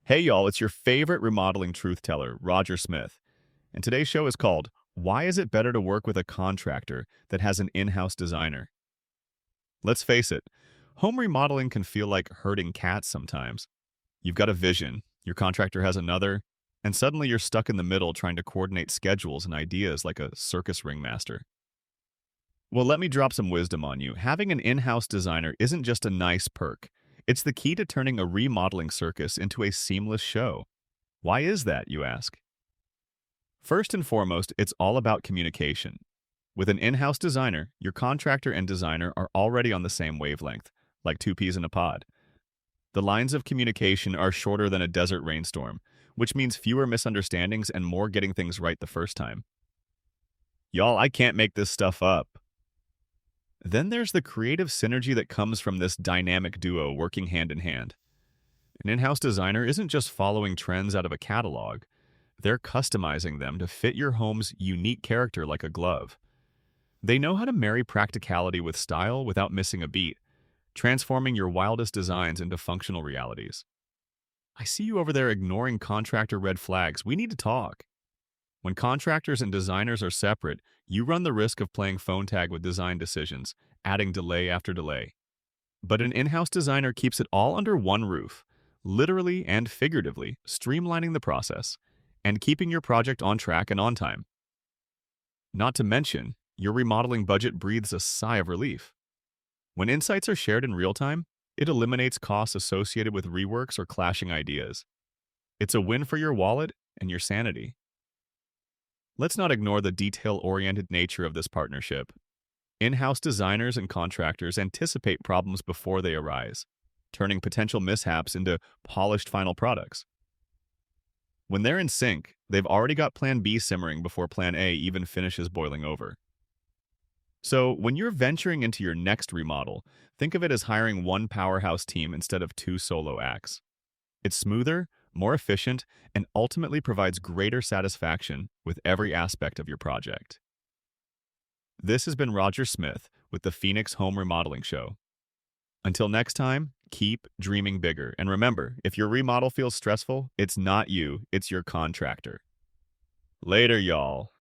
Hey y'all, it's your favorite remodeling truth teller, Roger Smith. And today's show is called Why is it better to work with a contractor that has an in-house designer? Let's face it, home remodeling can feel like herding cats sometimes. You've got a vision, your contractor has another, and suddenly you're stuck in the middle trying to coordinate schedules and ideas like a circus ringmaster. Well, let me drop some wisdom on you. Having an in-house designer isn't just a nice perk. It's the key to turning a remodeling circus into a seamless show. Why is that, you ask? First and foremost, it's all about communication. With an in-house designer, your contractor and designer are already on the same wavelength, like two peas in a pod. The lines of communication are shorter than a desert rainstorm, which means fewer misunderstandings and more getting things right the first time. Y'all, I can't make this stuff up. Then there's the creative synergy that comes from this dynamic duo working hand in hand. An in-house designer isn't just following trends out of a catalog. They're customizing them to fit your home's unique character like a glove. They know how to marry practicality with style without missing a beat, transforming your wildest designs into functional realities. I see you over there ignoring contractor red flags. We need to talk. When contractors and designers are separate, you run the risk of playing phone tag with design decisions, adding delay after delay. But an in-house designer keeps it all under one roof, literally and figuratively, streamlining the process and keeping your project on track and on time. Not to mention, your remodeling budget breathes a sigh of relief. When insights are shared in real time, it eliminates costs associated with reworks or clashing ideas. It's a win for your wallet and your sanity. Let's not ignore the detail-oriented nature of this partnership. In-house designers and contractors anticipate problems before they arise, turning potential mishaps into polished final products. When they're in sync, they've already got Plan B simmering before Plan A even finishes boiling over. So, when you're venturing into your next remodel, think of it as hiring one powerhouse team instead of two solo acts. It's smoother, more efficient, and ultimately provides greater satisfaction with every aspect of your project. This has been Roger Smith with the Phoenix Home Remodeling Show. Until next time, keep dreaming bigger. And remember, if your remodel feels stressful, it's not you, it's your contractor. Later, y'all.